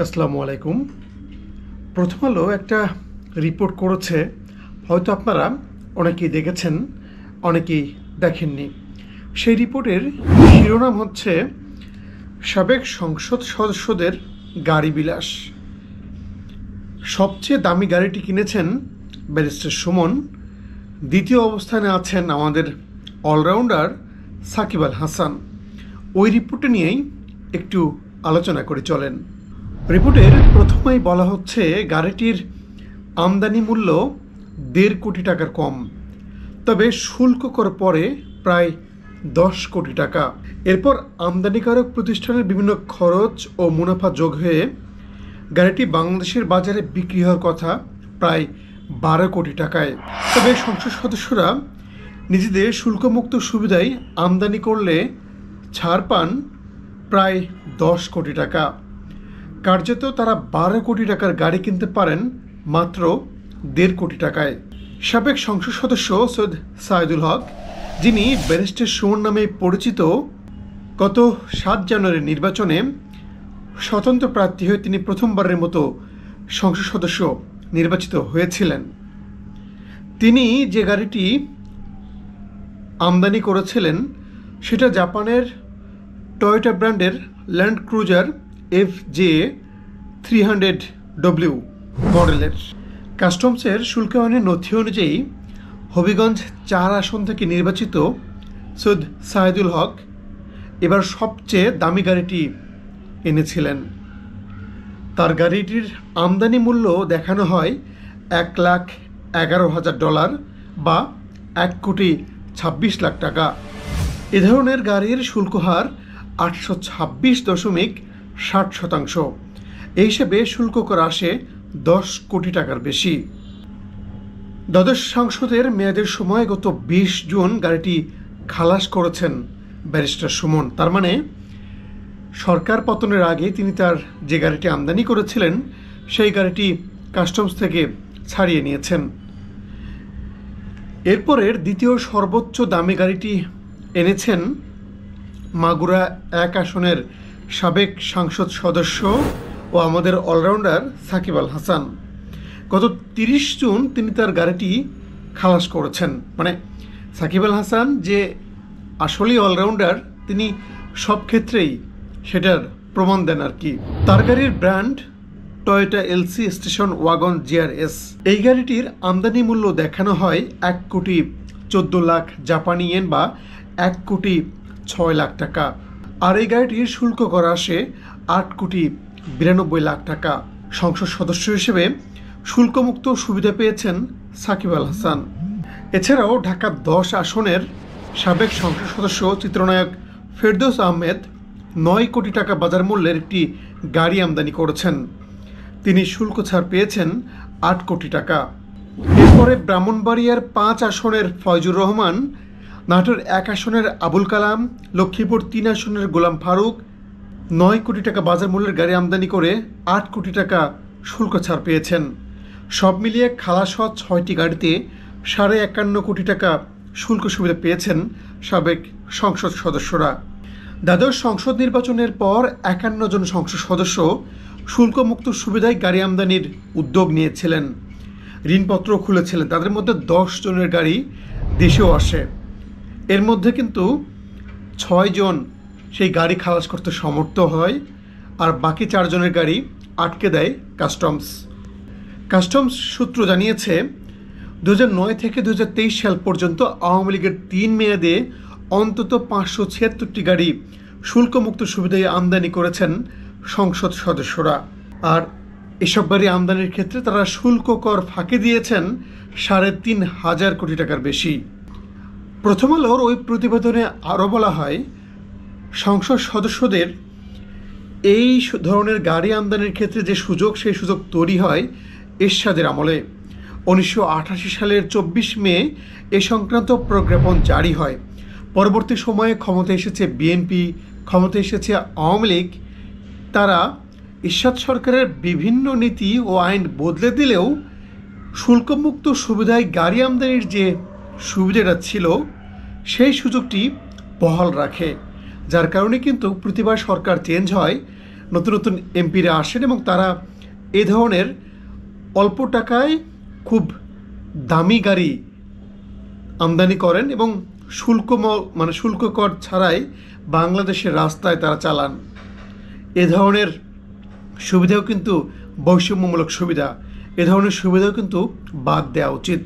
আসসালামু আলাইকুম। প্রথম আলো একটা রিপোর্ট করেছে, হয়তো আপনারা অনেকেই দেখেছেন, অনেকেই দেখেননি। সেই রিপোর্টের শিরোনাম হচ্ছে সাবেক সংসদ সদস্যদের গাড়ি বিলাস। সবচেয়ে দামি গাড়িটি কিনেছেন ব্যারিস্টার সুমন। দ্বিতীয় অবস্থানে আছেন আমাদের অলরাউন্ডার সাকিব আল হাসান। ওই রিপোর্টটি নিয়েই একটু আলোচনা করে চলেন। রিপোর্টের প্রথমেই বলা হচ্ছে গাড়িটির আমদানি মূল্য 1.5 কোটি টাকার কম, তবে শুল্ক কর পরে প্রায় 10 কোটি টাকা। এরপর আমদানিকারক প্রতিষ্ঠানের বিভিন্ন খরচ ও মুনাফা যোগ হয়ে গাড়িটি বাংলাদেশের বাজারে বিক্রি হওয়ার কথা প্রায় 12 কোটি টাকায়। তবে সংসদ সদস্যরা নিজেদের শুল্কমুক্ত সুবিধায় আমদানি করলে ছাড় পান প্রায় 10 কোটি টাকা। কার্যত তারা 12 কোটি টাকার গাড়ি কিনতে পারেন মাত্র 1.5 কোটি টাকায়। সাবেক সংসদ সদস্য সৈয়দ সাইদুল হক, যিনি ব্যারিস্টার সুমন নামে পরিচিত, গত 7 জানুয়ারির নির্বাচনে স্বতন্ত্র প্রার্থী হয়ে তিনি প্রথমবারের মতো সংসদ সদস্য নির্বাচিত হয়েছিলেন। তিনি যে গাড়িটি আমদানি করেছিলেন সেটা জাপানের টয়োটা ব্র্যান্ডের ল্যান্ড ক্রুজার FJ300W মডেলের। কাস্টমসের শুল্কায়নের নথি অনুযায়ী হবিগঞ্জ 4 আসন থেকে নির্বাচিত সৈয়দ সাইদুল হক এবার সবচেয়ে দামি গাড়িটি এনেছিলেন। তার গাড়িটির আমদানি মূল্য দেখানো হয় $1,11,000 বা 1,26,00,000 টাকা। এ ধরনের গাড়ির শুল্ক হার 826.60%। এই হিসেবে শুল্ক কর আসে 10 কোটি টাকার বেশি। দ্বাদশ সংসদের মেয়াদের সময় গত 20 জুন গাড়িটি খালাস করেছেন ব্যারিস্টার সুমন। তার মানে সরকার পতনের আগে তিনি তার যে গাড়িটি আমদানি করেছিলেন সেই গাড়িটি কাস্টমস থেকে ছাড়িয়ে নিয়েছেন। এরপরের দ্বিতীয় সর্বোচ্চ দামি গাড়িটি এনেছেন মাগুরা 1 আসনের সাবেক সংসদ সদস্য ও আমাদের অলরাউন্ডার সাকিব আল হাসান। গত 30 জুন তিনি তার গাড়িটি খালাস করেছেন। মানে সাকিব আল হাসান যে আসলেই অলরাউন্ডার, তিনি সব ক্ষেত্রেই সেটার প্রমাণ দেন আর কি। তার গাড়ির brand Toyota LC station wagon GRS। এই গাড়িটির আমদানি মূল্য দেখানো হয় 1,14,00,000 জাপানি ইয়েন বা 1,06,00,000 টাকা। আর এই গাড়িটির শুল্ক করা আসে 8,92,00,000 টাকা। সংসদ সদস্য হিসেবে শুল্কমুক্ত সুবিধা পেয়েছেন সাকিব আল হাসান। এছাড়াও ঢাকা 10 আসনের সাবেক সংসদ সদস্য চিত্রনায়ক ফেরদৌস আহমেদ 9 কোটি টাকা বাজার মূল্যের একটি গাড়ি আমদানি করেছেন। তিনি শুল্ক ছাড় পেয়েছেন 8 কোটি টাকা। এরপরে ব্রাহ্মণবাড়িয়ার 5 আসনের ফয়জুর রহমান, নাটোর 1 আসনের আবুল কালাম, লক্ষ্মীপুর 3 আসনের গোলাম ফারুক 9 কোটি টাকা বাজার মূল্যের গাড়ি আমদানি করে 8 কোটি টাকা শুল্ক ছাড় পেয়েছেন। সব মিলিয়ে খালাস হওয়া 6টি গাড়িতে 51.5 কোটি টাকা শুল্ক সুবিধা পেয়েছেন সাবেক সংসদ সদস্যরা। দ্বাদশ সংসদ নির্বাচনের পর 51 জন সংসদ সদস্য শুল্কমুক্ত সুবিধায় গাড়ি আমদানির উদ্যোগ নিয়েছিলেন, ঋণপত্র খুলেছিলেন। তাদের মধ্যে 10 জনের গাড়ি দেশেও আসে। এর মধ্যে কিন্তু 6 জন সেই গাড়ি খালাস করতে সমর্থ হয়, আর বাকি 4 জনের গাড়ি আটকে দেয় কাস্টমস। কাস্টমস সূত্র জানিয়েছে 2009 থেকে 2023 সাল পর্যন্ত আওয়ামী লীগের 3 মেয়াদে অন্তত 576টি গাড়ি শুল্কমুক্ত সুবিধায় আমদানি করেছেন সংসদ সদস্যরা। আর এসব গাড়ি আমদানির ক্ষেত্রে তারা শুল্ক কর ফাঁকি দিয়েছেন 3,500 কোটি টাকার বেশি। প্রথম আলোর ওই প্রতিবেদনে আরও বলা হয়, সংসদ সদস্যদের এই ধরনের গাড়ি আমদানির ক্ষেত্রে যে সুযোগ, সেই সুযোগ তৈরি হয় এরশাদের আমলে। 1988 সালের 24 মে এ সংক্রান্ত প্রজ্ঞাপন জারি হয়। পরবর্তী সময়ে ক্ষমতায় এসেছে বিএনপি, ক্ষমতায় এসেছে আওয়ামী লীগ। তারা এরশাদ সরকারের বিভিন্ন নীতি ও আইন বদলে দিলেও শুল্কমুক্ত সুবিধায় গাড়ি আমদানির যে সুবিধাটা ছিল সেই সুযোগটি বহাল রাখে, যার কারণে কিন্তু প্রতিবার সরকার চেঞ্জ হয় নতুন নতুন এমপিরা আসেন এবং তারা এই ধরনের অল্প টাকায় খুব দামি গাড়ি আমদানি করেন এবং শুল্ক কর ছাড়াই বাংলাদেশের রাস্তায় তারা চালান। এ ধরনের সুবিধাও কিন্তু বৈষম্যমূলক সুবিধা, এ ধরনের সুবিধাও কিন্তু বাদ দেওয়া উচিত।